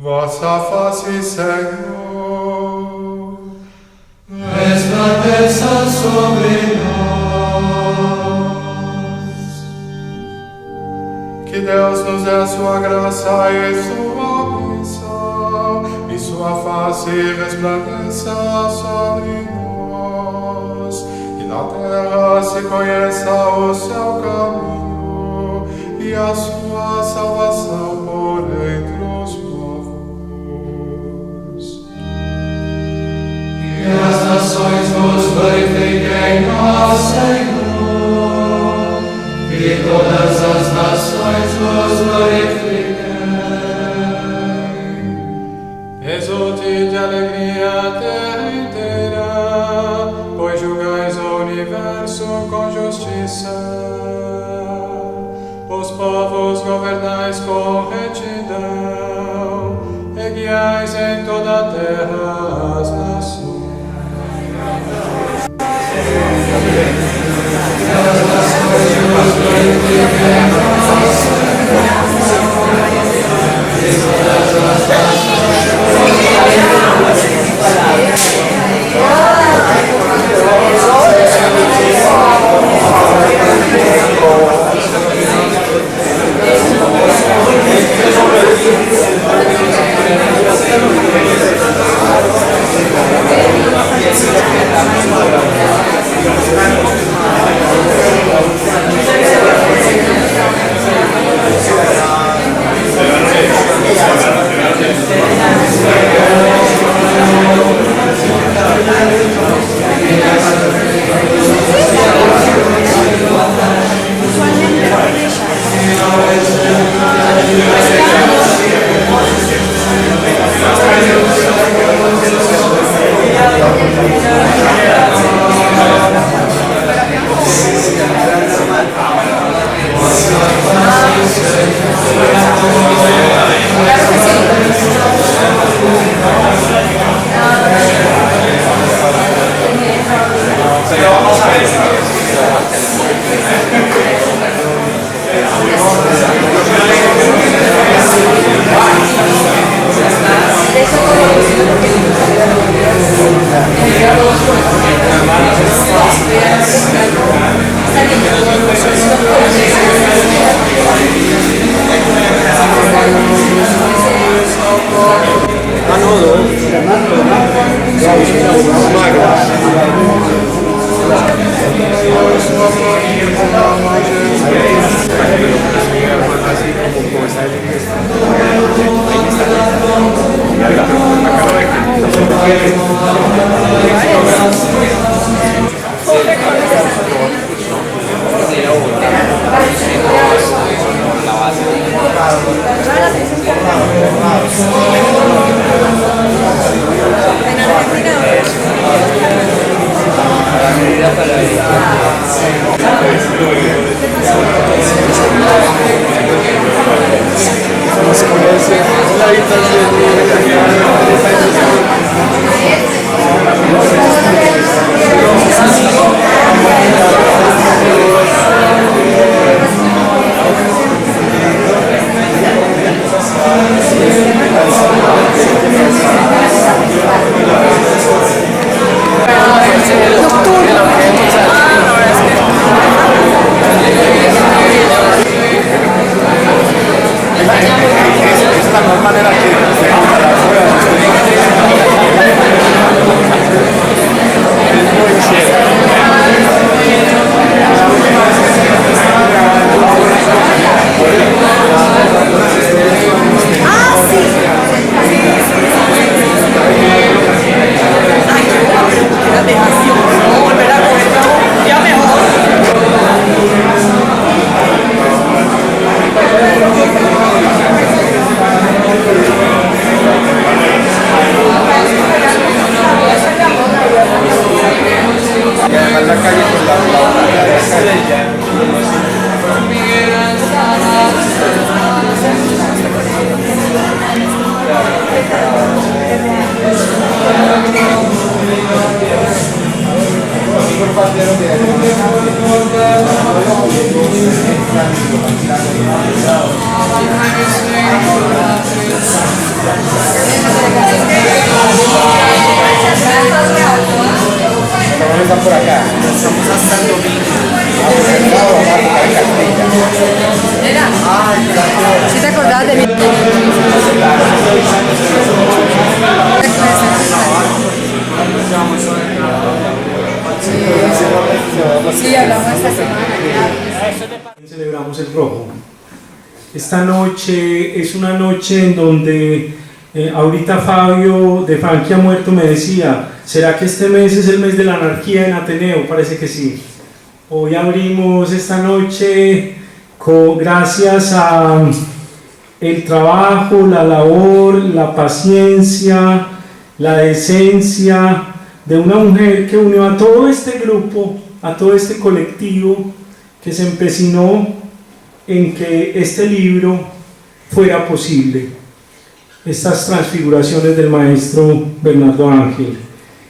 Vossa face, Senhor, resplandeça sobre nós. que Deus nos dê a sua graça e sua bênção, e sua face resplandeça sobre nós, e na terra se conheça o seu caminho e a sua salvação por entre os povos. Que as nações vos glorifiquem, ó Senhor, que todas as nações vos glorifiquem. Exulte de alegria a terra inteira, pois julgais o universo com justiça. Os povos governais com retidão, e guiais em toda a terra as nações. por acá. Estamos hasta el domingo. Mira, ¿sí te acordás de mí? Sí, hablamos esta semana. Celebramos el rojo. Esta noche es una noche en donde ahorita Fabio de Frankie ha muerto me decía, ¿será que este mes es el mes de la anarquía en Ateneo? Parece que sí. Hoy abrimos esta noche gracias a el trabajo, la labor, la paciencia, la decencia de una mujer que unió a todo este grupo, a todo este colectivo que se empecinó en que este libro fuera posible. Estas transfiguraciones del maestro Bernardo Ángel.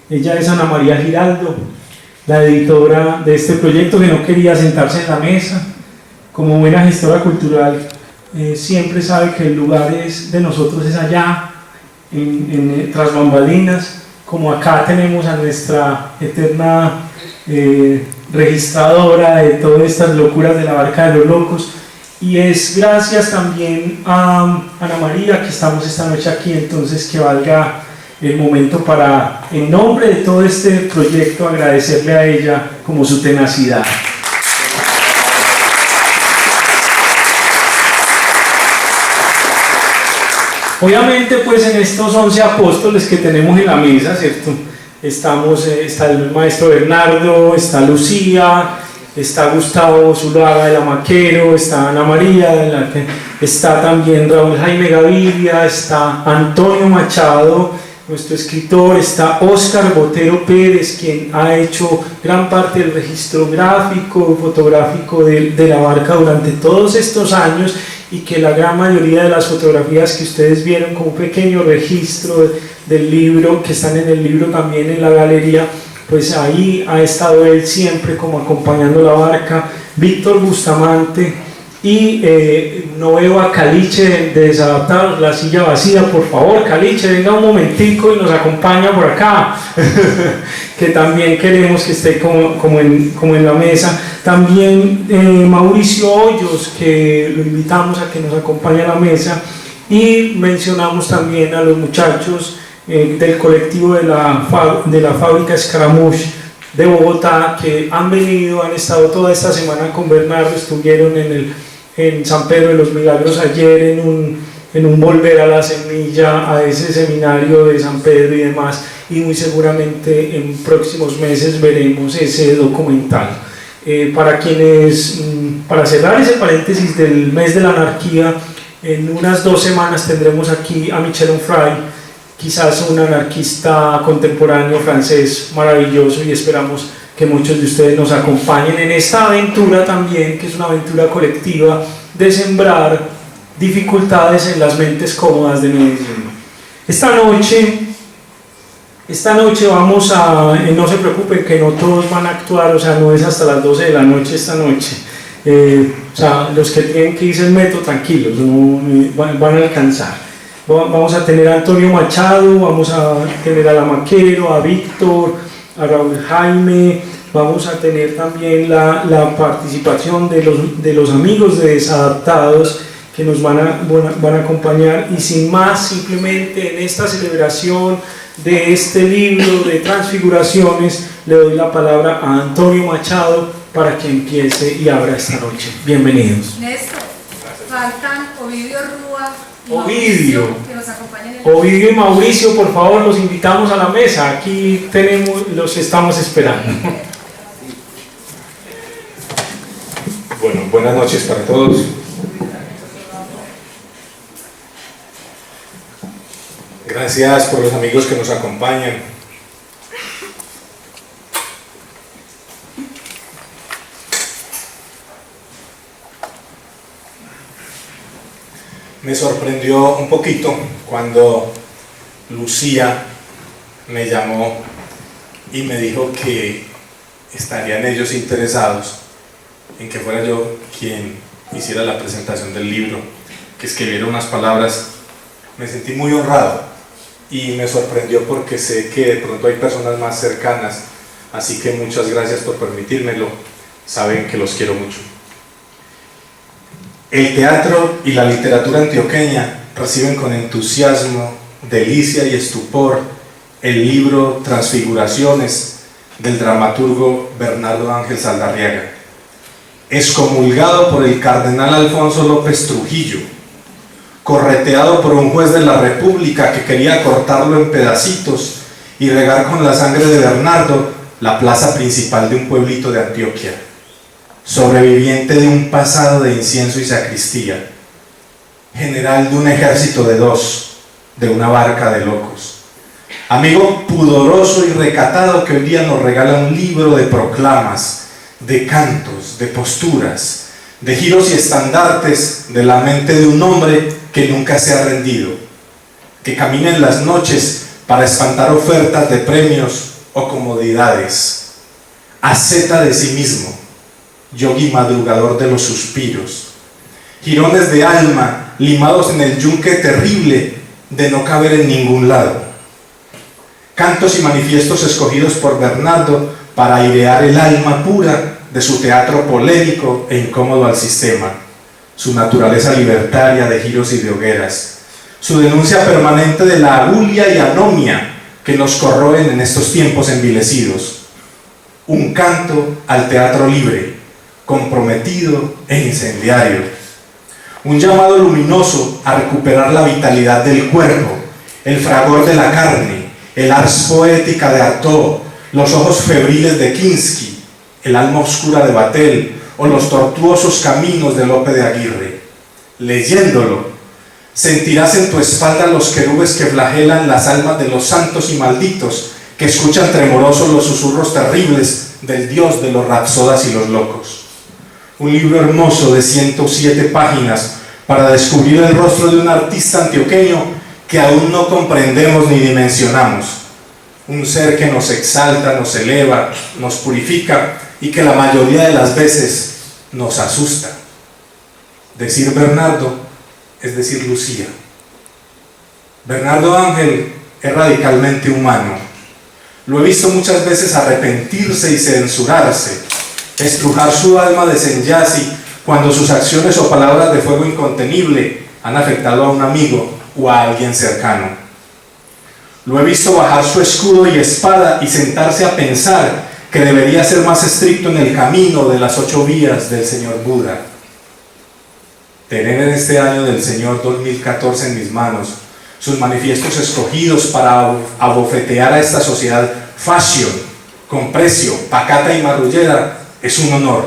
Ella es Ana María Giraldo, la editora de este proyecto, que no quería sentarse en la mesa. Como buena gestora cultural, siempre sabe que el lugar de nosotros es allá, tras bambalinas, como acá tenemos a nuestra eterna registradora de todas estas locuras de la Barca de los Locos. Y es gracias también a Ana María que estamos esta noche aquí, entonces que valga el momento para, en nombre de todo este proyecto, agradecerle a ella como su tenacidad. Obviamente, pues en estos 11 apóstoles que tenemos en la mesa, ¿cierto? Está el maestro Bernardo, está Lucía, está Gustavo Zuluaga de la Maquero, está Ana María, está también Raúl Jaime Gaviria, está Antonio Machado, nuestro escritor, está Óscar Botero Pérez, quien ha hecho gran parte del registro gráfico, fotográfico de la Barca durante todos estos años, y que la gran mayoría de las fotografías que ustedes vieron como pequeño registro del libro, que están en el libro también en la galería, pues ahí ha estado él siempre como acompañando la Barca. Víctor Bustamante, y no veo a Caliche de Desadaptados, la silla vacía, por favor Caliche, venga un momentico y nos acompaña por acá, que también queremos que esté como en la mesa. También Mauricio Hoyos, que lo invitamos a que nos acompañe a la mesa, y mencionamos también a los muchachos del colectivo de la fábrica Escaramouche de Bogotá, que han venido, han estado toda esta semana con Bernardo, estuvieron en San Pedro de los Milagros ayer en un volver a la semilla, a ese seminario de San Pedro y demás, y muy seguramente en próximos meses veremos ese documental. Para cerrar ese paréntesis del mes de la anarquía, en unas 2 semanas tendremos aquí a Michel Onfray, quizás un anarquista contemporáneo francés maravilloso, y esperamos que muchos de ustedes nos acompañen en esta aventura también, que es una aventura colectiva de sembrar dificultades en las mentes cómodas de Medellín. Esta noche vamos a, no se preocupen que no todos van a actuar, o sea, no es hasta las 12 de la noche esta noche. O sea, los que tienen que irse en metro, tranquilos, no, van a alcanzar. Vamos a tener a Antonio Machado, vamos a tener a La Maquero, a Víctor, a Raúl Jaime, vamos a tener también la participación de los amigos de Desadaptados que nos van a acompañar, y sin más, simplemente en esta celebración de este libro de transfiguraciones le doy la palabra a Antonio Machado para que empiece y abra esta noche. Bienvenidos. Néstor, faltan Ovidio Rúa y Ovidio. Mauricio, que nos acompañen en el... Ovidio y Mauricio, por favor, los invitamos a la mesa. Aquí los estamos esperando. Bueno, buenas noches para todos. Gracias por los amigos que nos acompañan. Me sorprendió un poquito cuando Lucía me llamó y me dijo que estarían ellos interesados en que fuera yo quien hiciera la presentación del libro, que escribiera unas palabras. Me sentí muy honrado y me sorprendió porque sé que de pronto hay personas más cercanas Así que muchas gracias por permitírmelo, saben que los quiero mucho. El teatro y la literatura antioqueña reciben con entusiasmo, delicia y estupor el libro Transfiguraciones del dramaturgo Bernardo Ángel Saldarriaga, excomulgado por el cardenal Alfonso López Trujillo, correteado por un juez de la República que quería cortarlo en pedacitos y regar con la sangre de Bernardo la plaza principal de un pueblito de Antioquia, sobreviviente de un pasado de incienso y sacristía, general de un ejército de dos, de una barca de locos, amigo pudoroso y recatado que hoy día nos regala un libro de proclamas, de cantos, de posturas, de giros y estandartes de la mente de un hombre que nunca se ha rendido, que camina en las noches para espantar ofertas de premios o comodidades, asceta de sí mismo, yogi madrugador de los suspiros, jirones de alma limados en el yunque terrible de no caber en ningún lado, cantos y manifiestos escogidos por Bernardo para airear el alma pura de su teatro polémico e incómodo al sistema, su naturaleza libertaria de giros y de hogueras, su denuncia permanente de la abulia y anomia que nos corroen en estos tiempos envilecidos, un canto al teatro libre, comprometido e incendiario, un llamado luminoso a recuperar la vitalidad del cuerpo, el fragor de la carne, el ars poética de Artaud, los ojos febriles de Kinski, el alma oscura de Vatel o los tortuosos caminos de Lope de Aguirre. Leyéndolo, sentirás en tu espalda los querubes que flagelan las almas de los santos y malditos, que escuchan tremorosos los susurros terribles del Dios de los rapsodas y los locos. Un libro hermoso de 107 páginas para descubrir el rostro de un artista antioqueño que aún no comprendemos ni dimensionamos. Un ser que nos exalta, nos eleva, nos purifica y que la mayoría de las veces nos asusta. Decir Bernardo es decir Lucía. Bernardo Ángel es radicalmente humano. Lo he visto muchas veces arrepentirse y censurarse, estrujar su alma de senyasi cuando sus acciones o palabras de fuego incontenible han afectado a un amigo o a alguien cercano. Lo he visto bajar su escudo y espada y sentarse a pensar que debería ser más estricto en el camino de las 8 vías del señor Buda. Tener en este año del Señor 2014 en mis manos sus manifiestos escogidos para abofetear a esta sociedad fashion, con precio, pacata y marrullera, es un honor.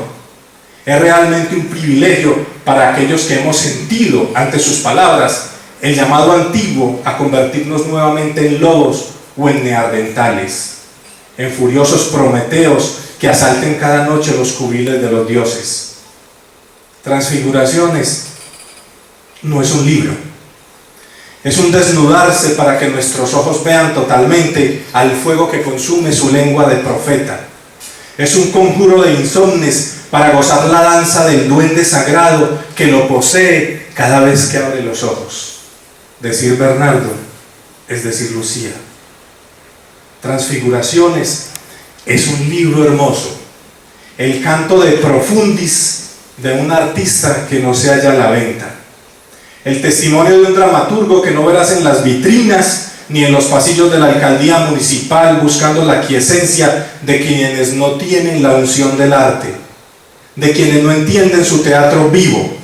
Es realmente un privilegio para aquellos que hemos sentido ante sus palabras el llamado antiguo a convertirnos nuevamente en lobos o en neandertales, en furiosos prometeos que asalten cada noche los cubiles de los dioses. Transfiguraciones no es un libro, es un desnudarse para que nuestros ojos vean totalmente al fuego que consume su lengua de profeta. Es un conjuro de insomnes para gozar la danza del duende sagrado que lo posee cada vez que abre los ojos. Decir Bernardo es decir Lucía. Transfiguraciones es un libro hermoso, el canto de profundis de un artista que no se halla a la venta, el testimonio de un dramaturgo que no verás en las vitrinas ni en los pasillos de la alcaldía municipal buscando la quiesencia de quienes no tienen la unción del arte, de quienes no entienden su teatro vivo,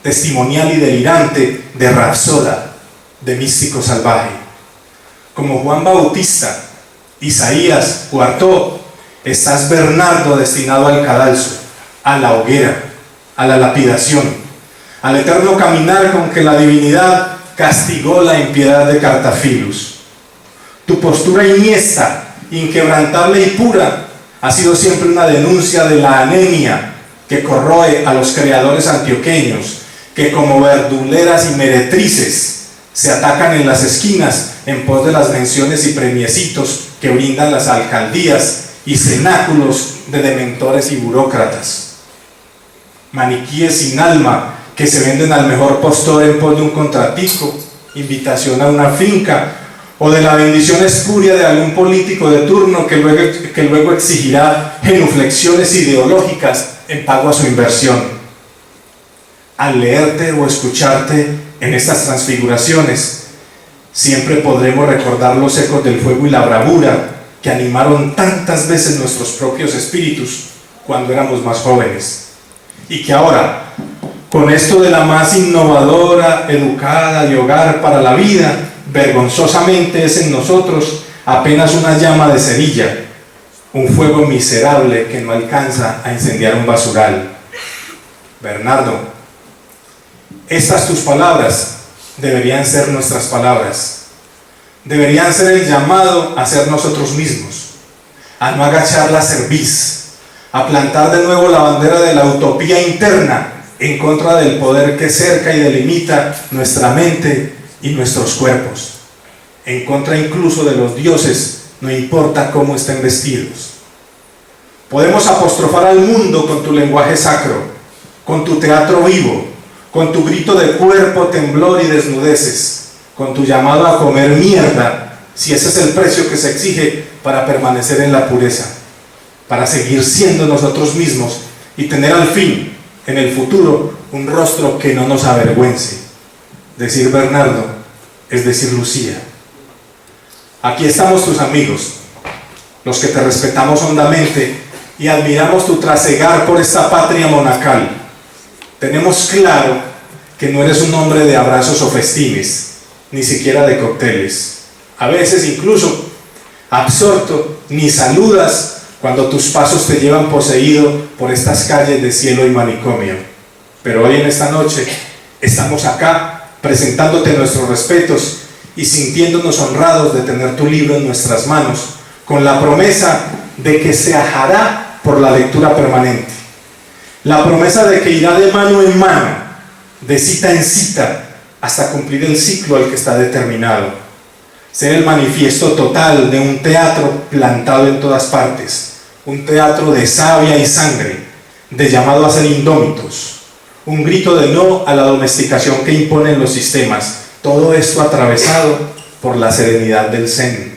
testimonial y delirante de rapsoda, de místico salvaje. Como Juan Bautista, Isaías o Artaud, estás Bernardo destinado al cadalso, a la hoguera, a la lapidación, al eterno caminar con que la divinidad castigó la impiedad de Cartafilus. Tu postura iniesta, inquebrantable y pura ha sido siempre una denuncia de la anemia que corroe a los creadores antioqueños, que como verduleras y meretrices se atacan en las esquinas en pos de las menciones y premiecitos que brindan las alcaldías y cenáculos de dementores y burócratas. Maniquíes sin alma que se venden al mejor postor en pos de un contratico, invitación a una finca o de la bendición espuria de algún político de turno que luego exigirá genuflexiones ideológicas en pago a su inversión. Al leerte o escucharte en estas transfiguraciones, siempre podremos recordar los ecos del fuego y la bravura que animaron tantas veces nuestros propios espíritus cuando éramos más jóvenes, y que ahora, con esto de la más innovadora, educada y hogar para la vida, vergonzosamente es en nosotros apenas una llama de cerilla, un fuego miserable que no alcanza a incendiar un basural. Bernardo, estas tus palabras deberían ser nuestras palabras, deberían ser el llamado a ser nosotros mismos, a no agachar la cerviz, a plantar de nuevo la bandera de la utopía interna en contra del poder que cerca y delimita nuestra mente y nuestros cuerpos, en contra incluso de los dioses, no importa cómo estén vestidos. Podemos apostrofar al mundo con tu lenguaje sacro, con tu teatro vivo, con tu grito de cuerpo, temblor y desnudeces, con tu llamado a comer mierda, si ese es el precio que se exige para permanecer en la pureza, para seguir siendo nosotros mismos y tener al fin, en el futuro, un rostro que no nos avergüence. Decir Bernardo es decir Lucía. Aquí estamos tus amigos, los que te respetamos hondamente y admiramos tu trasegar por esta patria monacal. Tenemos claro que no eres un hombre de abrazos o festines, ni siquiera de cócteles. A veces incluso, absorto, ni saludas cuando tus pasos te llevan poseído por estas calles de cielo y manicomio. Pero hoy en esta noche estamos acá presentándote nuestros respetos y sintiéndonos honrados de tener tu libro en nuestras manos, con la promesa de que se ajará por la lectura permanente, la promesa de que irá de mano en mano, de cita en cita, hasta cumplir el ciclo al que está determinado, ser el manifiesto total de un teatro plantado en todas partes, un teatro de savia y sangre, de llamado a ser indómitos, un grito de no a la domesticación que imponen los sistemas, todo esto atravesado por la serenidad del zen.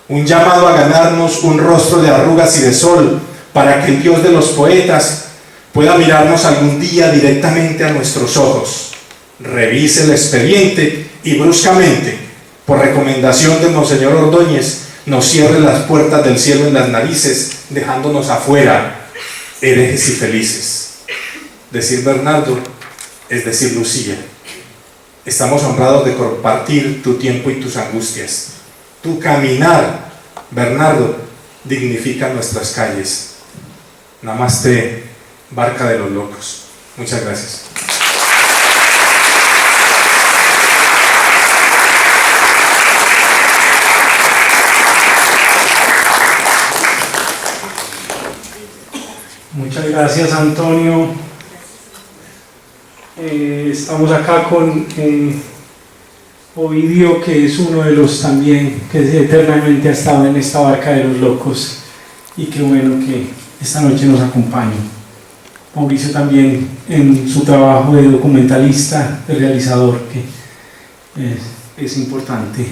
Un llamado a ganarnos un rostro de arrugas y de sol, para que el Dios de los poetas pueda mirarnos algún día directamente a nuestros ojos, revise el expediente y bruscamente, por recomendación de Monseñor Ordóñez, nos cierre las puertas del cielo en las narices, dejándonos afuera, herejes y felices. Decir Bernardo es decir Lucía. Estamos honrados de compartir tu tiempo y tus angustias. Tu caminar, Bernardo, dignifica nuestras calles. Namaste, barca de los locos. Muchas gracias. Muchas gracias, Antonio. Estamos acá con Ovidio, que es uno de los también que eternamente ha estado en esta barca de los locos, y qué bueno que esta noche nos acompañe. Mauricio también en su trabajo de documentalista, de realizador, que es importante.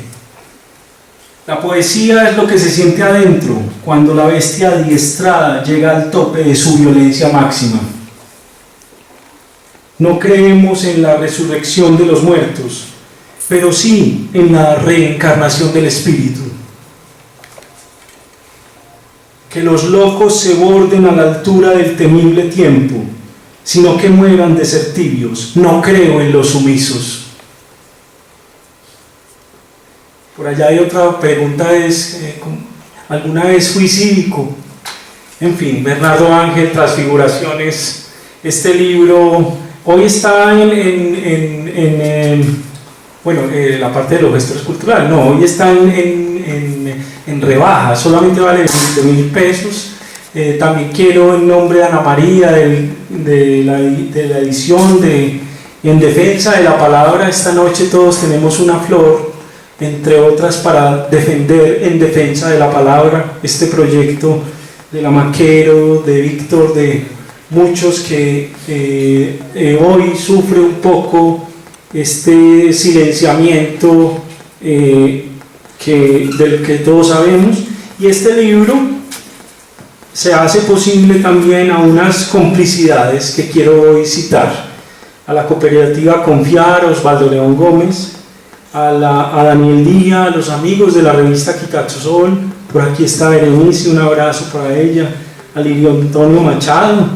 La poesía es lo que se siente adentro cuando la bestia adiestrada llega al tope de su violencia máxima. No creemos en la resurrección de los muertos, pero sí en la reencarnación del espíritu. Que los locos se borden a la altura del temible tiempo, sino que mueran de ser tibios. No creo en los sumisos. Por allá hay otra pregunta, ¿alguna vez fui cívico? En fin, Bernardo Ángel, Transfiguraciones, este libro, hoy está la parte de los gestos culturales, no, hoy está en rebaja, solamente vale 20.000 pesos. También quiero, en nombre de Ana María, de la edición, en defensa de la palabra, esta noche todos tenemos una flor, entre otras, para defender en defensa de la palabra este proyecto de la Maquero, de Víctor, de muchos que hoy sufre un poco este silenciamiento del que todos sabemos, y este libro se hace posible también a unas complicidades que quiero hoy citar: a la cooperativa Confiar, a Osvaldo León Gómez, a Daniel Díaz, a los amigos de la revista Quitatzol, por aquí está Berenice, un abrazo para ella, a Lirio Antonio Machado,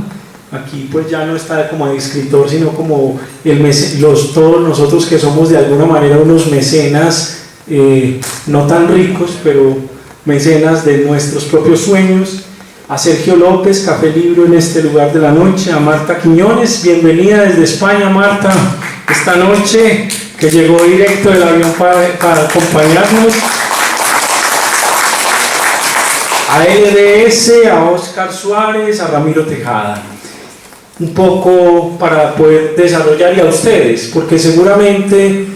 aquí pues ya no está como escritor, sino como todos nosotros que somos de alguna manera unos mecenas, no tan ricos, pero mecenas de nuestros propios sueños, a Sergio López, Café Libro en este lugar de la noche, a Marta Quiñones, bienvenida desde España, Marta, esta noche, que llegó directo del avión para acompañarnos, a EDS, a Oscar Suárez, a Ramiro Tejada, un poco para poder desarrollar, y a ustedes, porque seguramente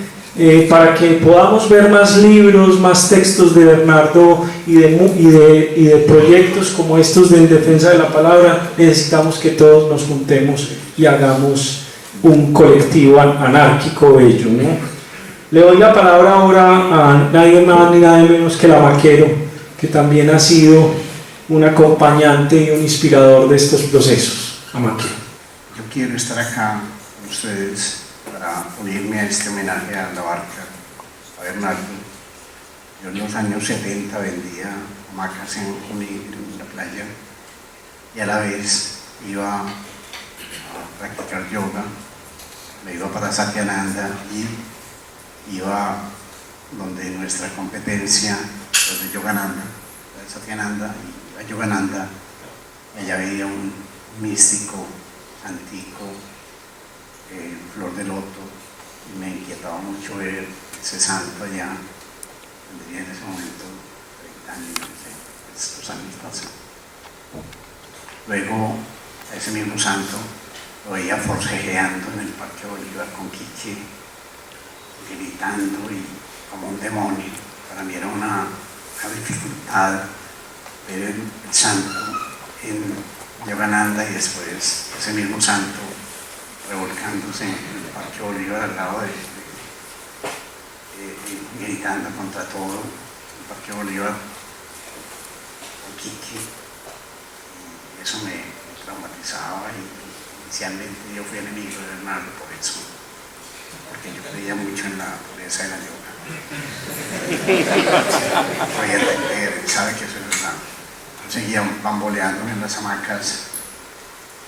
para que podamos ver más libros, más textos de Bernardo y de proyectos como estos de En Defensa de la Palabra, necesitamos que todos nos juntemos y hagamos un colectivo anárquico bello, ¿no? Le doy la palabra ahora a nadie más ni nadie menos que la Maquero, que también ha sido un acompañante y un inspirador de estos procesos. A Maquero. Yo quiero estar acá con ustedes para unirme a este homenaje a la barca, a Bernardo. Yo en los años 70 vendía hamacas en la playa y a la vez iba a practicar yoga, me iba para Satyananda y iba donde nuestra competencia, donde Yogananda, Satyananda, y a Yogananda, allá había un místico antico, Flor de Loto, y me inquietaba mucho ver ese santo allá, donde en ese momento, 30 años, no sé, estos años pasan. Luego, a ese mismo santo lo veía forcejeando en el Parque Bolívar con Quiche, gritando y como un demonio. Para mí era una dificultad ver el santo en Yogananda y después ese mismo santo revolcándose en el Parque Bolívar al lado gritando contra todo el Parque Bolívar con Quique, y eso me traumatizaba, y inicialmente yo fui enemigo de Bernardo por eso, porque yo creía mucho en la pureza de la yoga. Podía entender, sabe que eso es verdad. Yo seguía bamboleándome en las hamacas.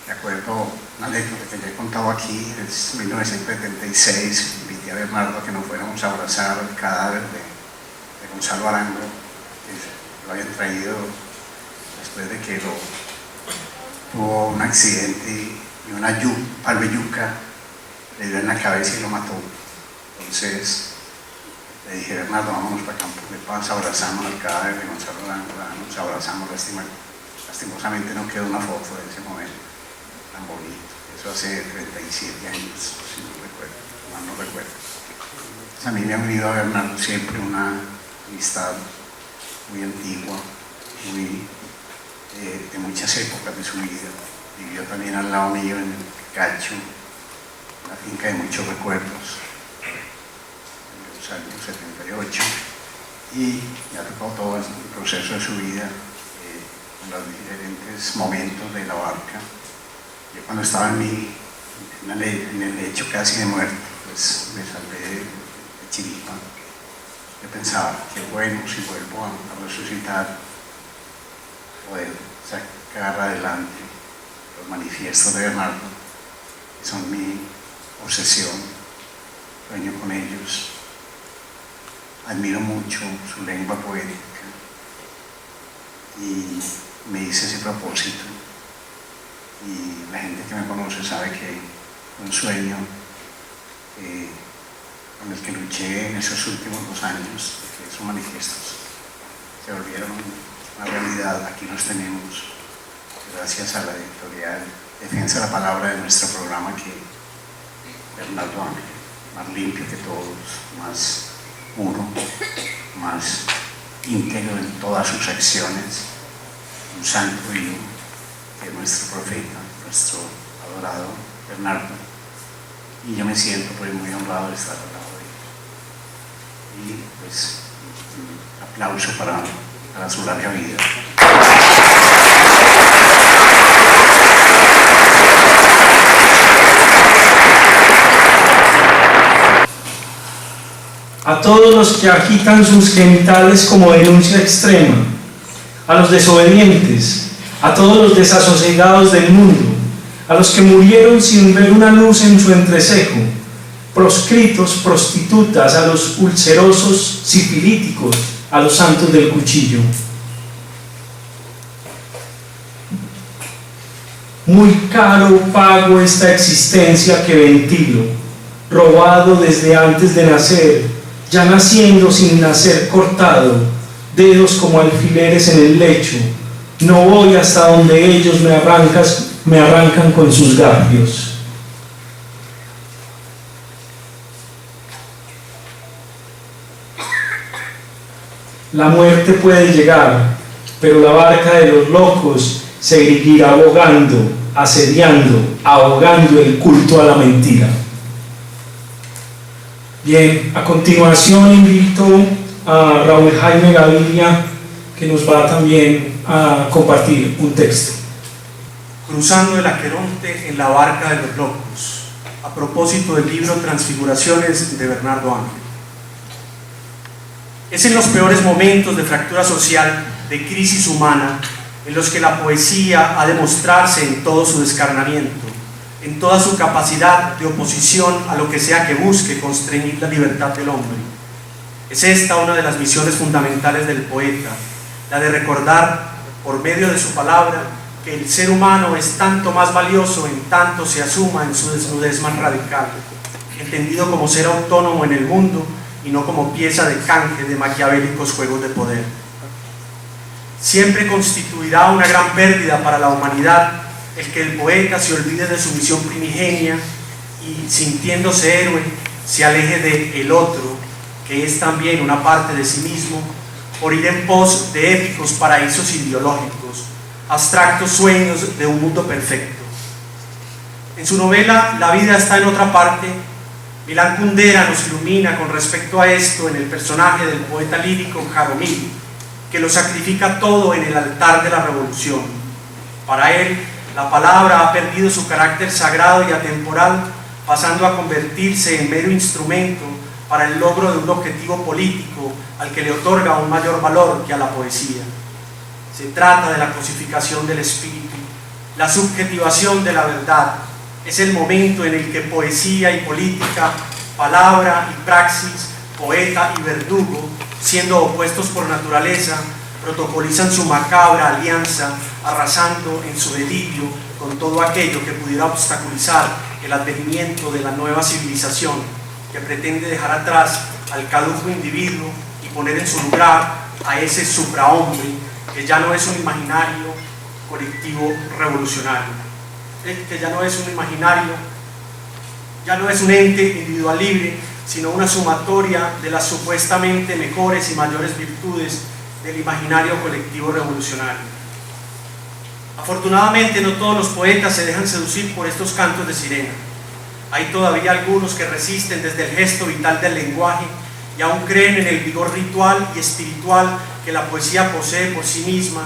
Me acuerdo una anécdota que ya he contado aquí, es 1976, invité a Bernardo a que nos fuéramos a abrazar el cadáver de Gonzalo Arango, que lo habían traído después de que tuvo un accidente y una palmeyuca le dio en la cabeza y lo mató. Entonces le dije: Bernardo, vámonos para Campo de Paz, abrazamos al cadáver de Gonzalo Arango, nos abrazamos, lastimosamente no quedó una foto de ese momento tan bonito. Eso hace 37 años, si no recuerdo, mal no recuerdo. Entonces a mí me ha unido a Bernardo siempre una amistad muy antigua, de muchas épocas de su vida. Vivió también al lado mío en el Cacho, una finca de muchos recuerdos, en los años 78, y me ha tocado todo el proceso de su vida, en los diferentes momentos de la barca. Yo cuando estaba en el lecho casi de muerte, pues me salvé de chiripa. Yo pensaba: qué bueno si vuelvo a resucitar, poder sacar adelante los manifiestos de Bernardo, que son mi obsesión, sueño con ellos, admiro mucho su lengua poética y me hice ese propósito, y la gente que me conoce sabe que un sueño con el que luché en esos últimos 2 años, que esos manifiestos se volvieron una realidad. Aquí nos tenemos, gracias a la editorial Defensa de la Palabra de nuestro programa, que Bernardo Ángel, más limpio que todos, más puro, más íntegro en todas sus acciones, un santo vivo, que es nuestro profeta, nuestro adorado Bernardo. Y yo me siento pues muy honrado de estar al lado de y pues un aplauso para su larga vida. A todos los que agitan sus genitales como denuncia extrema, a los desobedientes, a todos los desasosegados del mundo, a los que murieron sin ver una luz en su entrecejo, proscritos, prostitutas, a los ulcerosos, sifilíticos, a los santos del cuchillo. Muy caro pago esta existencia que ventilo, robado desde antes de nacer, ya naciendo sin nacer cortado, dedos como alfileres en el lecho, no voy hasta donde ellos me arrancan con sus garfios. La muerte puede llegar, pero la barca de los locos seguirá abogando, asediando, ahogando el culto a la mentira. Bien, a continuación invito a Raúl Jaime Gaviria, que nos va también a compartir un texto. Cruzando el Aqueronte en la barca de los locos, a propósito del libro Transfiguraciones de Bernardo Ángel. Es en los peores momentos de fractura social, de crisis humana, en los que la poesía ha de mostrarse en todo su descarnamiento, en toda su capacidad de oposición a lo que sea que busque constreñir la libertad del hombre. Es esta una de las misiones fundamentales del poeta, la de recordar, por medio de su palabra, que el ser humano es tanto más valioso en tanto se asuma en su desnudez más radical, entendido como ser autónomo en el mundo y no como pieza de canje de maquiavélicos juegos de poder. Siempre constituirá una gran pérdida para la humanidad el que el poeta se olvide de su misión primigenia y, sintiéndose héroe, se aleje de el otro, que es también una parte de sí mismo, por ir en pos de épicos paraísos ideológicos, abstractos sueños de un mundo perfecto. En su novela La vida está en otra parte, Milán Kundera nos ilumina con respecto a esto en el personaje del poeta lírico Jaromil, que lo sacrifica todo en el altar de la revolución. Para él, la palabra ha perdido su carácter sagrado y atemporal, pasando a convertirse en mero instrumento para el logro de un objetivo político al que le otorga un mayor valor que a la poesía. Se trata de la cosificación del espíritu, la subjetivación de la verdad. Es el momento en el que poesía y política, palabra y praxis, poeta y verdugo, siendo opuestos por naturaleza, protocolizan su macabra alianza, arrasando en su delirio con todo aquello que pudiera obstaculizar el advenimiento de la nueva civilización que pretende dejar atrás al caduco individuo y poner en su lugar a ese suprahombre que ya no es un imaginario colectivo revolucionario, que ya no es un imaginario, ya no es un ente individual libre, sino una sumatoria de las supuestamente mejores y mayores virtudes del imaginario colectivo revolucionario. Afortunadamente no todos los poetas se dejan seducir por estos cantos de sirena. Hay todavía algunos que resisten desde el gesto vital del lenguaje y aún creen en el vigor ritual y espiritual que la poesía posee por sí misma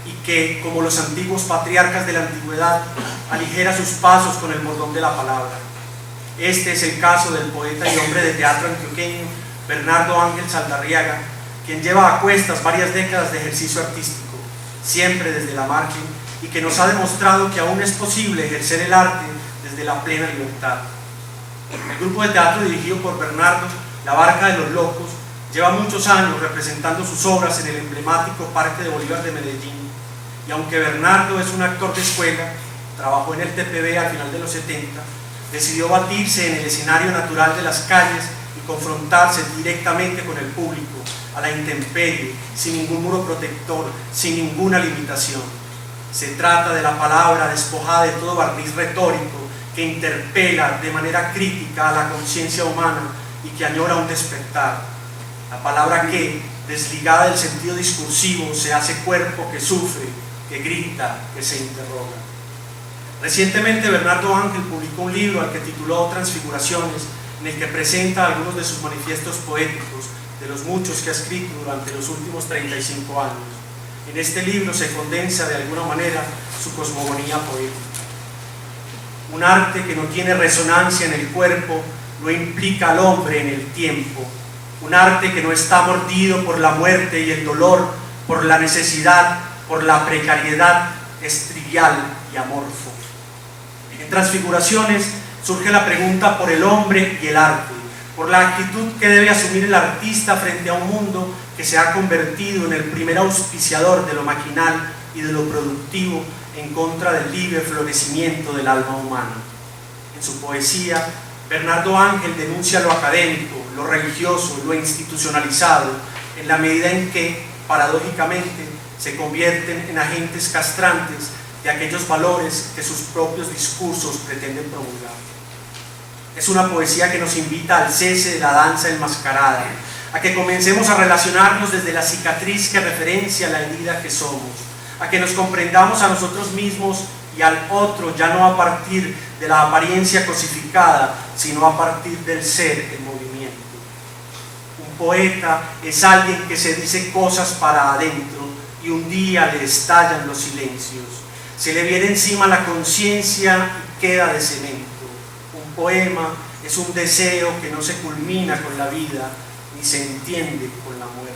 y que, como los antiguos patriarcas de la antigüedad, aligera sus pasos con el bordón de la palabra. Este es el caso del poeta y hombre de teatro antioqueño Bernardo Ángel Saldarriaga, quien lleva a cuestas varias décadas de ejercicio artístico, siempre desde la margen, y que nos ha demostrado que aún es posible ejercer el arte desde la plena libertad. El grupo de teatro dirigido por Bernardo, La Barca de los Locos, lleva muchos años representando sus obras en el emblemático Parque de Bolívar de Medellín, y aunque Bernardo es un actor de escuela, trabajó en el TPB al final de los 70, decidió batirse en el escenario natural de las calles y confrontarse directamente con el público, a la intemperie, sin ningún muro protector, sin ninguna limitación. Se trata de la palabra despojada de todo barniz retórico que interpela de manera crítica a la conciencia humana y que añora un despertar. La palabra que, desligada del sentido discursivo, se hace cuerpo que sufre, que grita, que se interroga. Recientemente Bernardo Ángel publicó un libro al que tituló Transfiguraciones, en el que presenta algunos de sus manifiestos poéticos, de los muchos que ha escrito durante los últimos 35 años. En este libro se condensa de alguna manera su cosmogonía poética. Un arte que no tiene resonancia en el cuerpo, no implica al hombre en el tiempo. Un arte que no está mordido por la muerte y el dolor, por la necesidad, por la precariedad, es trivial y amorfo. En Transfiguraciones surge la pregunta por el hombre y el arte, por la actitud que debe asumir el artista frente a un mundo que se ha convertido en el primer auspiciador de lo maquinal y de lo productivo en contra del libre florecimiento del alma humana. En su poesía, Bernardo Ángel denuncia lo académico, lo religioso, lo institucionalizado, en la medida en que, paradójicamente, se convierten en agentes castrantes de aquellos valores que sus propios discursos pretenden promulgar. Es una poesía que nos invita al cese de la danza enmascarada, a que comencemos a relacionarnos desde la cicatriz que referencia la herida que somos, a que nos comprendamos a nosotros mismos y al otro ya no a partir de la apariencia cosificada, sino a partir del ser en movimiento. Un poeta es alguien que se dice cosas para adentro y un día le estallan los silencios. Se le viene encima la conciencia y queda de cemento. Un poema es un deseo que no se culmina con la vida ni se entiende con la muerte.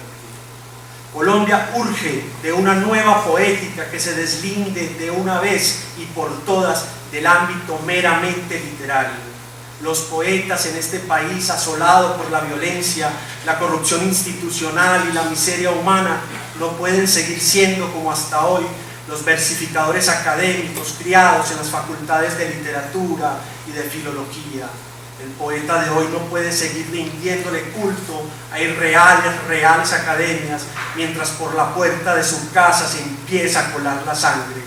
Colombia urge de una nueva poética que se deslinde de una vez y por todas del ámbito meramente literario. Los poetas en este país asolado por la violencia, la corrupción institucional y la miseria humana no pueden seguir siendo como hasta hoy los versificadores académicos criados en las facultades de literatura y de filología. El poeta de hoy no puede seguir rindiéndole culto a reales academias, mientras por la puerta de su casa se empieza a colar la sangre.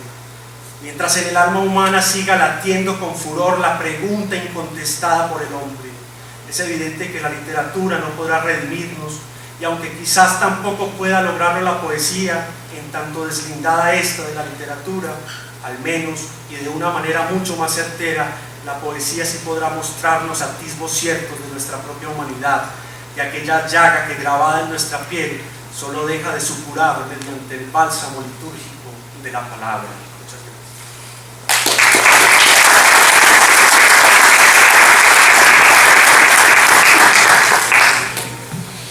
Mientras en el alma humana siga latiendo con furor la pregunta incontestada por el hombre. Es evidente que la literatura no podrá redimirnos, y aunque quizás tampoco pueda lograrlo la poesía, en tanto deslindada esta de la literatura, al menos y de una manera mucho más certera, la poesía sí podrá mostrarnos atisbos ciertos de nuestra propia humanidad, y aquella llaga que grabada en nuestra piel solo deja de supurar mediante el bálsamo litúrgico de la palabra.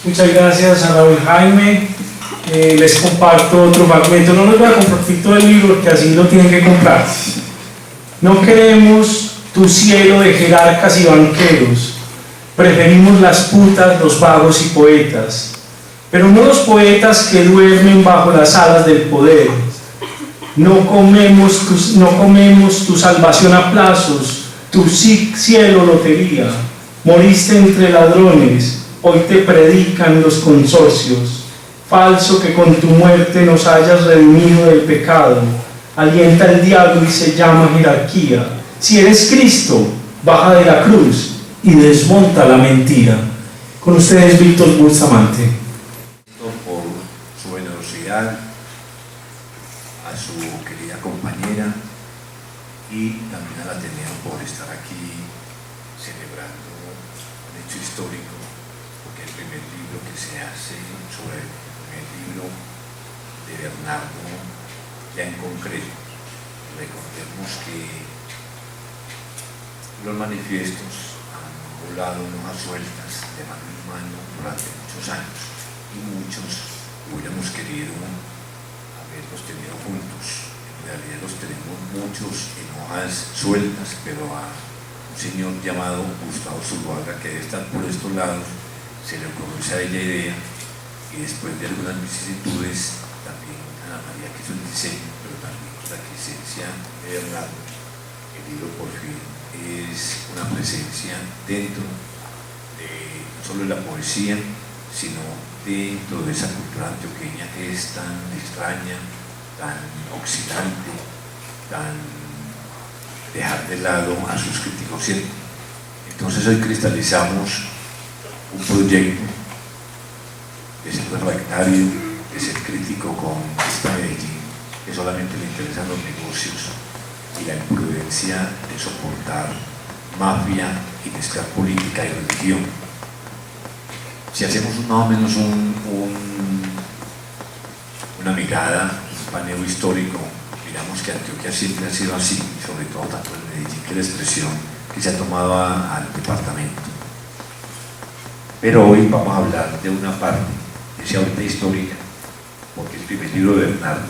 Muchas gracias a Raúl Jaime. Les comparto otro fragmento. No les voy a compartir todo el libro porque así lo tienen que comprar. No queremos tu cielo de jerarcas y banqueros, preferimos las putas, los vagos y poetas, pero no los poetas que duermen bajo las alas del poder. No comemos tu salvación a plazos, tu cielo lotería. Moriste entre ladrones, hoy te predican los consorcios. Falso que con tu muerte nos hayas redimido del pecado. Alienta el diablo y se llama jerarquía. Si eres Cristo, baja de la cruz y desmonta la mentira. Con ustedes, Víctor Bustamante. Por su generosidad, a su querida compañera y también al Ateneo por estar aquí celebrando un hecho histórico, porque el primer libro que se hace sobre el primer libro de Bernardo, ya en concreto. Recordemos que los manifiestos han volado en hojas sueltas de mano en mano durante muchos años y muchos hubiéramos querido haberlos tenido juntos. En realidad los tenemos muchos en hojas sueltas, pero a un señor llamado Gustavo Zuluaga, que debe estar por estos lados, se le ocurrió esa bella idea, y después de algunas vicisitudes también Ana María quiso el diseño, pero también la presencia de Bernardo. El libro por fin es una presencia dentro de no solo de la poesía, sino dentro de esa cultura antioqueña que es tan extraña, tan oxidante, tan dejar de lado a sus críticos siempre. Entonces hoy cristalizamos un proyecto de ser refractario, de ser crítico con esta Medellín que solamente le interesan los negocios y la imprudencia de soportar mafia y mezclar política y religión. Si hacemos más o menos una mirada, un paneo histórico, miramos que Antioquia siempre ha sido así, sobre todo tanto en Medellín que la expresión que se ha tomado al departamento. Pero hoy vamos a hablar de una parte, de esa ahorita histórica, porque el primer libro de Bernardo,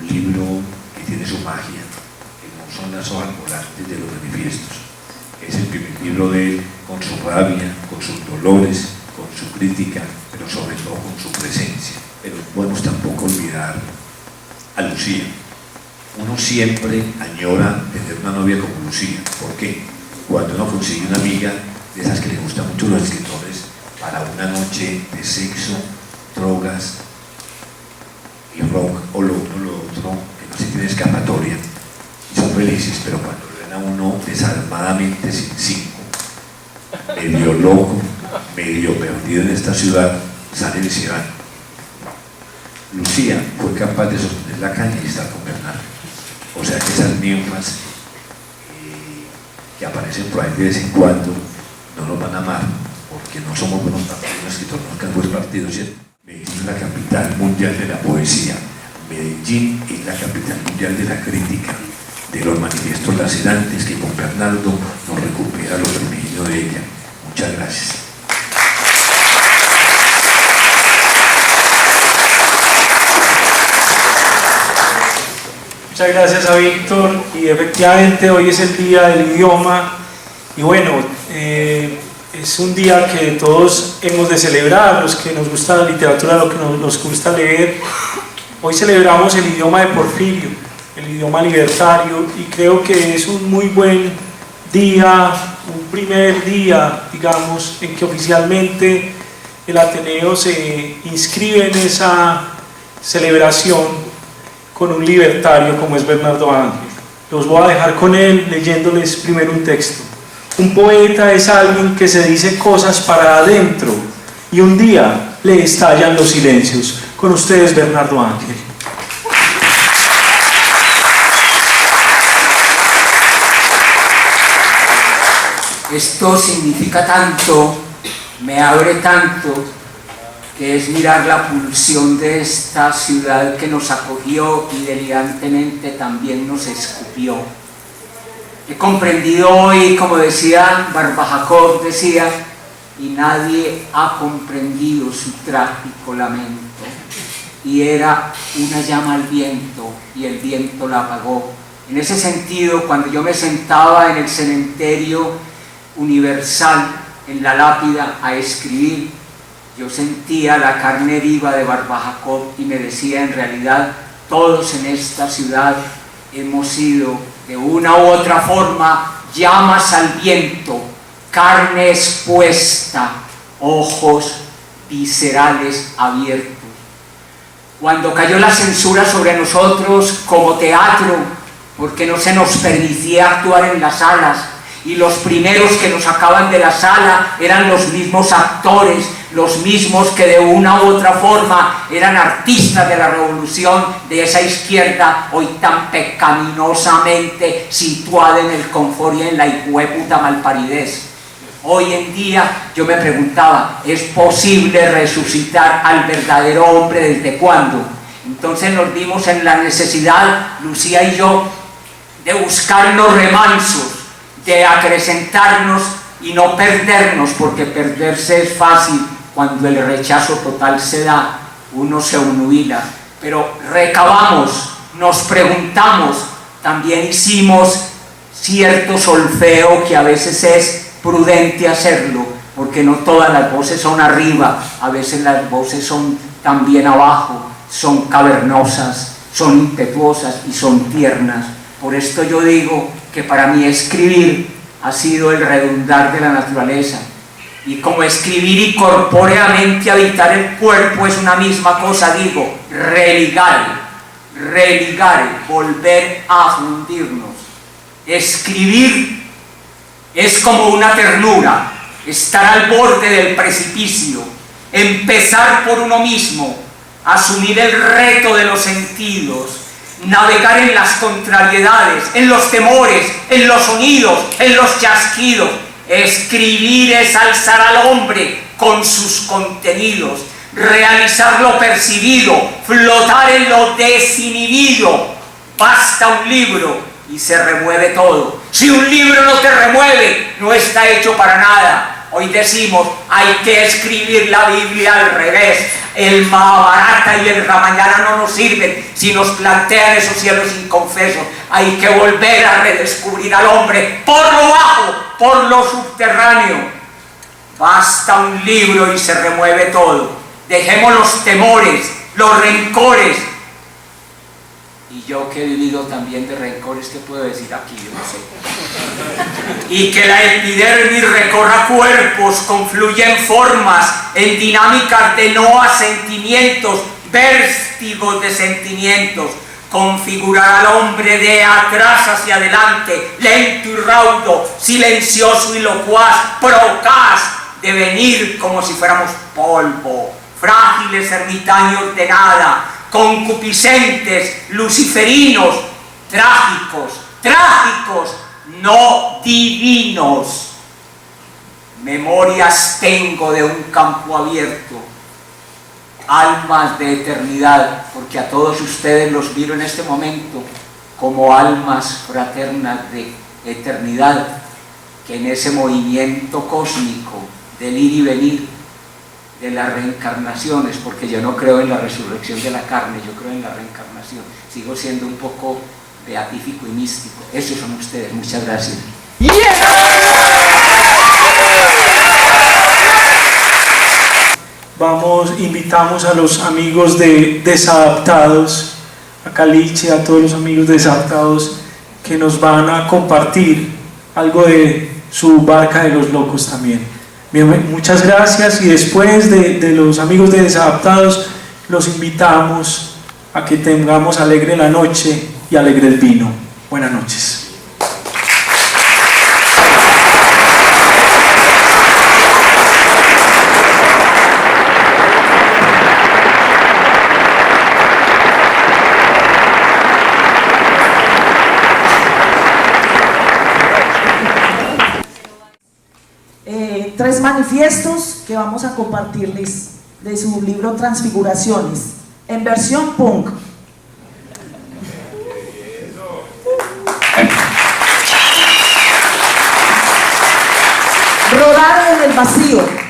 un libro que tiene su magia, que no son las hojas volantes de los manifiestos, es el primer libro de él, con su rabia, con sus dolores, con su crítica, pero sobre todo con su presencia. Pero no podemos tampoco olvidar a Lucía. Uno siempre añora tener una novia como Lucía. ¿Por qué? Cuando uno consigue una amiga de esas que le gustan mucho los escritores, para una noche de sexo, drogas y rock o lo uno lo otro, que no se tiene escapatoria, y son felices, pero cuando ven a uno desalmadamente sin cinco, medio loco, medio perdido en esta ciudad, salen y se van. Lucía fue capaz de sostener la caña y estar con Bernardo. O sea que esas ninfas que aparecen por ahí de vez en cuando no nos van a amar, porque no somos buenos partidos, los escritores no son buenos partidos, ¿cierto? Medellín es la capital mundial de la poesía, Medellín es la capital mundial de la crítica, de los manifiestos lacerantes que con Bernardo nos recupera lo femenino de ella. Muchas gracias. Muchas gracias a Víctor, y efectivamente hoy es el día del idioma, y bueno, es un día que todos hemos de celebrar, los que nos gusta la literatura, los que nos gusta leer. Hoy celebramos el idioma de Porfirio, el idioma libertario, y creo que es un muy buen día, un primer día, digamos, en que oficialmente el Ateneo se inscribe en esa celebración con un libertario como es Bernardo Ángel. Los voy a dejar con él leyéndoles primero un texto. Un poeta es alguien que se dice cosas para adentro y un día le estallan los silencios. Con ustedes, Bernardo Ángel. Esto significa tanto, me abre tanto, que es mirar la pulsión de esta ciudad que nos acogió y delirantemente también nos escupió. He comprendido hoy, como decía Barba Jacob, decía, y nadie ha comprendido su trágico lamento. Y era una llama al viento, y el viento la apagó. En ese sentido, cuando yo me sentaba en el cementerio universal, en la lápida, a escribir, yo sentía la carne viva de Barba Jacob y me decía, en realidad, todos en esta ciudad hemos sido, de una u otra forma, llamas al viento, carne expuesta, ojos viscerales abiertos. Cuando cayó la censura sobre nosotros como teatro, porque no se nos permitía actuar en las salas, y los primeros que nos sacaban de la sala eran los mismos actores, los mismos que de una u otra forma eran artistas de la revolución de esa izquierda hoy tan pecaminosamente situada en el confort y en la hijueputa malparidez. Hoy en día yo me preguntaba, ¿es posible resucitar al verdadero hombre desde cuándo? Entonces nos vimos en la necesidad, Lucía y yo, de buscar los remansos, de acrecentarnos y no perdernos, porque perderse es fácil cuando el rechazo total se da, uno se unubila, pero recabamos, nos preguntamos, también hicimos cierto solfeo que a veces es prudente hacerlo, porque no todas las voces son arriba, a veces las voces son también abajo, son cavernosas, son impetuosas y son tiernas. Por esto yo digo que para mí escribir ha sido el redundar de la naturaleza, y como escribir y corpóreamente habitar el cuerpo es una misma cosa, digo, religar, volver a fundirnos. Escribir es como una ternura, estar al borde del precipicio, empezar por uno mismo, asumir el reto de los sentidos, navegar en las contrariedades, en los temores, en los sonidos, en los chasquidos. Escribir es alzar al hombre con sus contenidos, realizar lo percibido, flotar en lo desinhibido. Basta un libro y se remueve todo. Si un libro no te remueve, no está hecho para nada. Hoy decimos, hay que escribir la Biblia al revés. El Mahabharata y el Ramayana no nos sirven si nos plantean esos cielos inconfesos. Hay que volver a redescubrir al hombre por lo bajo, por lo subterráneo. Basta un libro y se remueve todo. Dejemos los temores, los rencores. Y yo que he vivido también de rencores, ¿qué puedo decir aquí? Yo no sé. Y que la epidermis recorra cuerpos, confluya en formas, en dinámicas de no asentimientos, vértigos de sentimientos, configurar al hombre de atrás hacia adelante, lento y raudo, silencioso y locuaz, procaz, de venir como si fuéramos polvo, frágiles ermitaños de nada, concupiscentes, luciferinos, trágicos, no divinos. Memorias tengo de un campo abierto, almas de eternidad, porque a todos ustedes los miro en este momento como almas fraternas de eternidad, que en ese movimiento cósmico del ir y venir, de las reencarnaciones, porque yo no creo en la resurrección de la carne, yo creo en la reencarnación, sigo siendo un poco beatífico y místico. Esos son ustedes. Muchas gracias. Invitamos a los amigos de Desadaptados, a Caliche, a todos los amigos de Desadaptados, que nos van a compartir algo de su Barca de los Locos también. Bien, muchas gracias, y después de los amigos de Desadaptados los invitamos a que tengamos alegre la noche y alegre el vino. Buenas noches. Tres manifiestos que vamos a compartirles de su libro Transfiguraciones, en versión punk. Rodar en el vacío.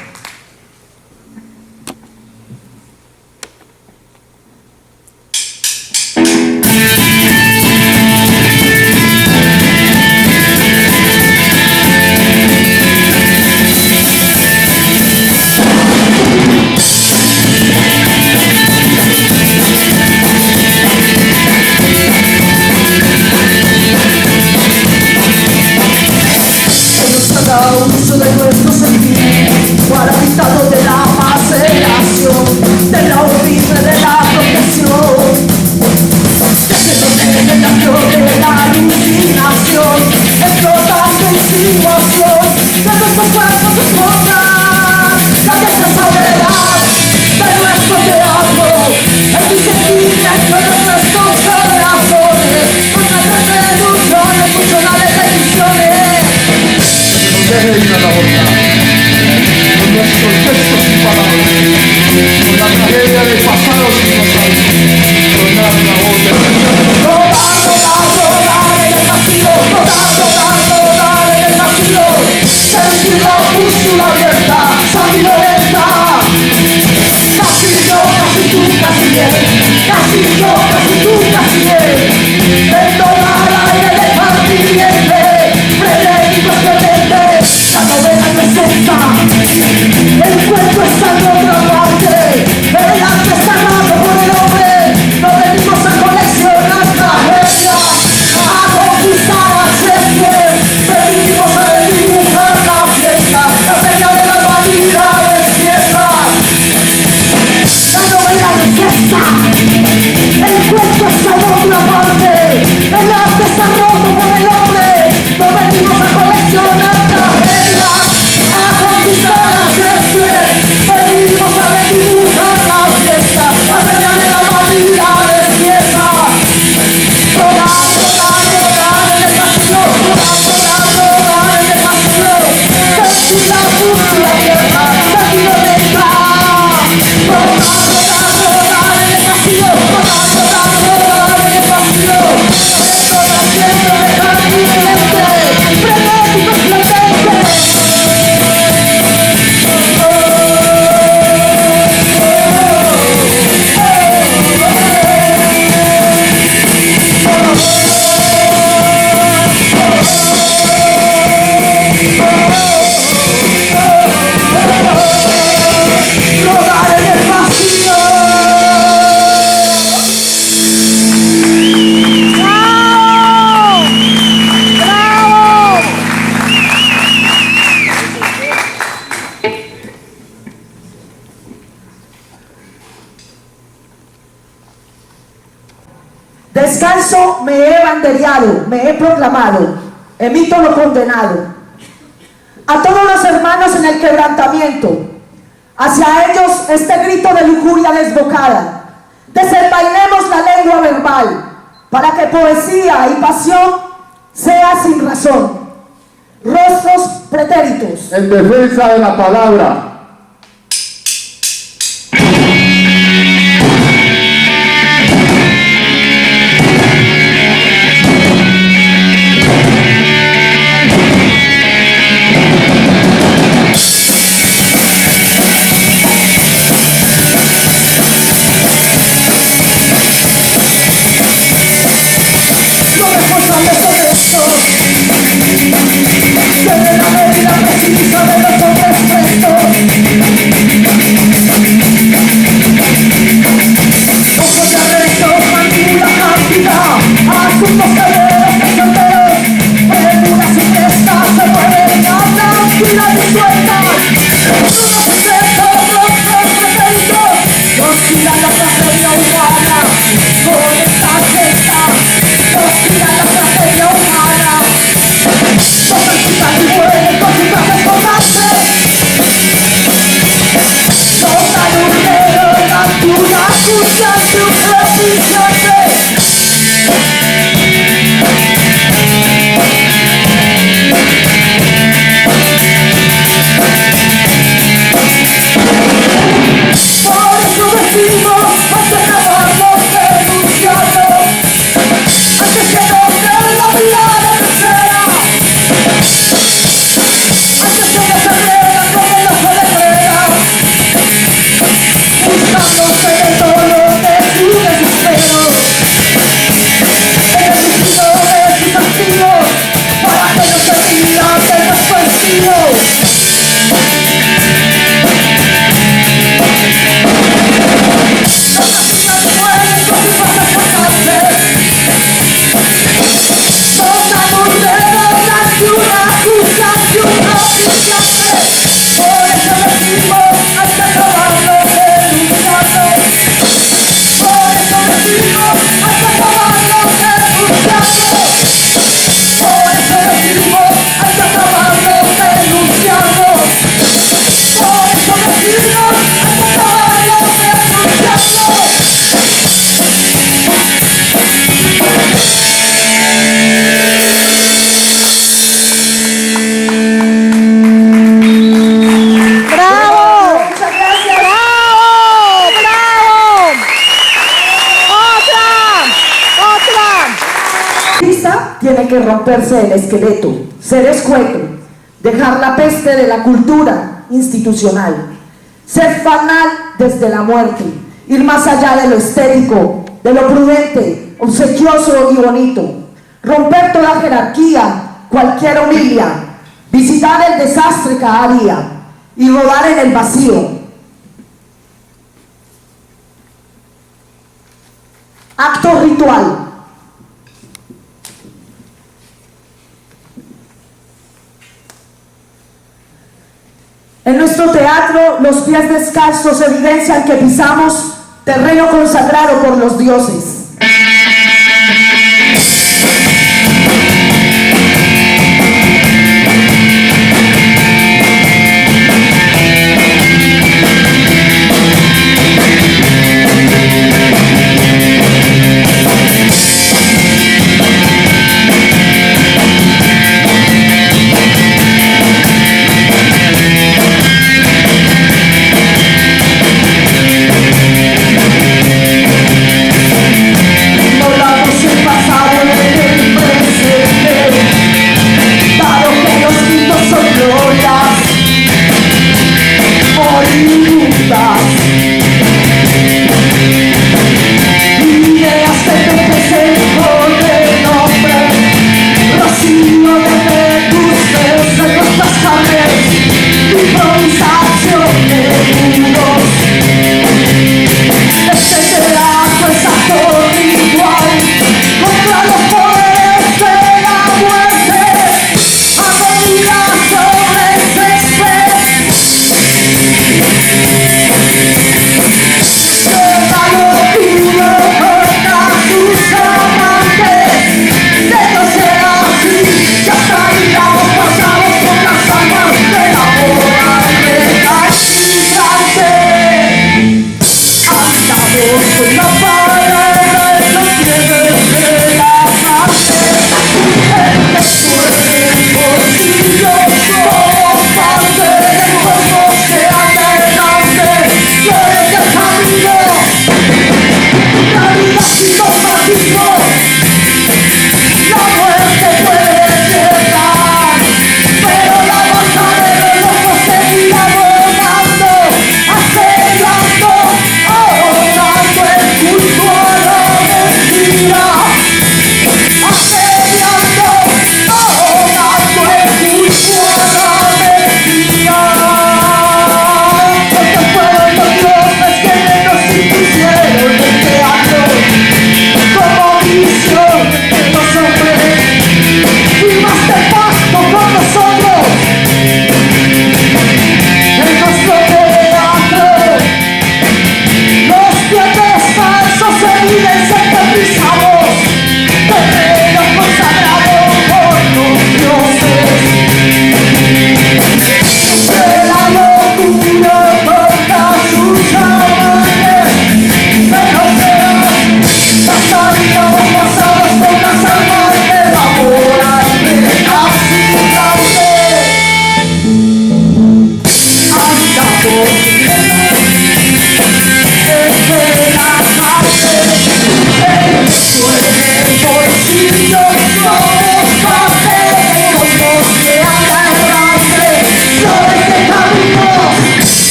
Uso de nuestro sentir, paralizado de la maceración, de la horrible de la profesión, desde de la alucinación, explotando insinuación, de nuestros cuerpos explotan, la desesperadad de nuestro teatro, el disentimiento de nuestros corazones, nuestras revoluciones funcionales de visiones. Dejen a la boca, con nuestros textos imparables, con la tragedia del pasado sin nosotros, con la boca. Rodar en el vacío, rodar en el vacío, sentir la búsqueda abierta, sanguinolenta, casi yo, casi tú, casi bien, casi yo, casi tú, casi bien, entonar aire de partimiente, frenético excelente. La novela no es esta, el cuento está en otra parte, el arte está dado por el hombre, no venimos a coleccionar tragedias, a conquistar a Shakespeare, venimos a dibujar la fiesta, la feria de las vanidades fiestas. La novela no es esta, el Descalzo me he bandereado, me he proclamado, emito lo condenado. A todos los hermanos en el quebrantamiento, hacia ellos este grito de lujuria desbocada. Desenvainemos la lengua verbal, para que poesía y pasión sea sin razón. Rostros pretéritos. En defensa de la palabra. Tiene que romperse el esqueleto, ser escueto, dejar la peste de la cultura institucional, ser fanal desde la muerte, ir más allá de lo estético, de lo prudente, obsequioso y bonito, romper toda jerarquía, cualquier humilla, visitar el desastre cada día y rodar en el vacío. Acto ritual. En nuestro teatro, los pies descalzos evidencian que pisamos terreno consagrado por los dioses.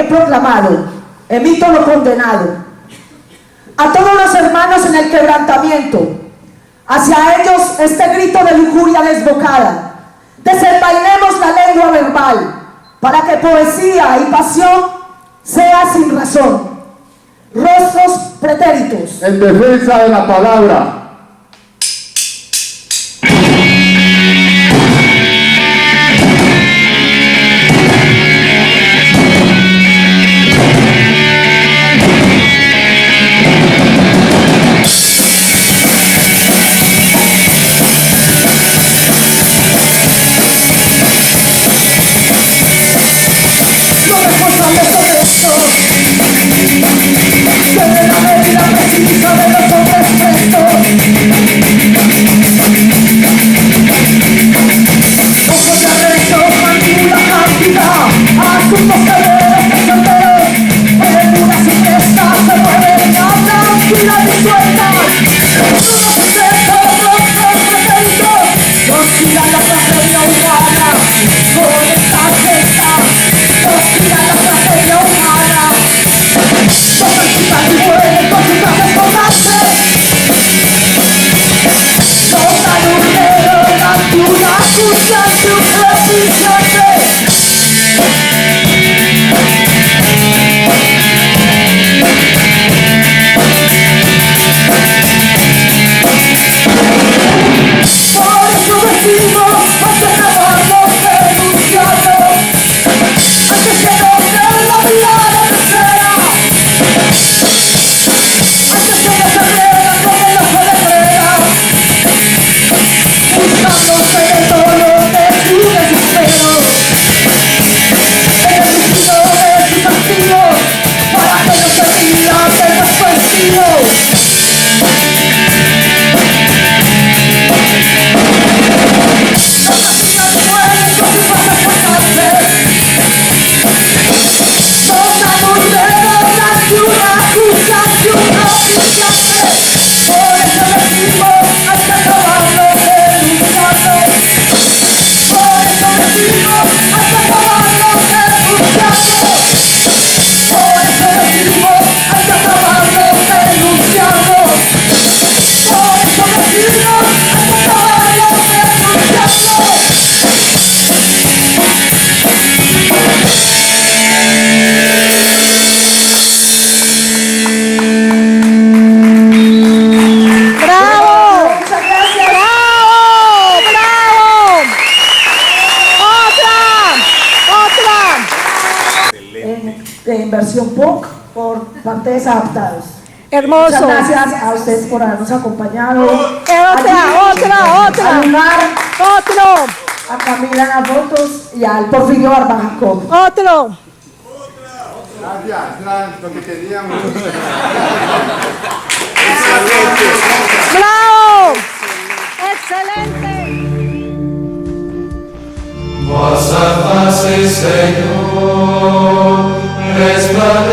he proclamado, emito lo condenado. A todos los hermanos en el quebrantamiento, hacia ellos este grito de lujuria desbocada. Desenvainemos la lengua verbal, para que poesía y pasión sea sin razón. Rostros pretéritos. En defensa de la palabra. En versión punk por parte de Desadaptados. Hermoso. Muchas gracias a ustedes por habernos acompañado. Otra. A Lunar, Otro. a Camila en las fotos y al Porfirio Barbajacón. Otro. Gracias, era lo que teníamos. ¡Bravo! ¡Excelente! Vossa face, Senhor, resplandece.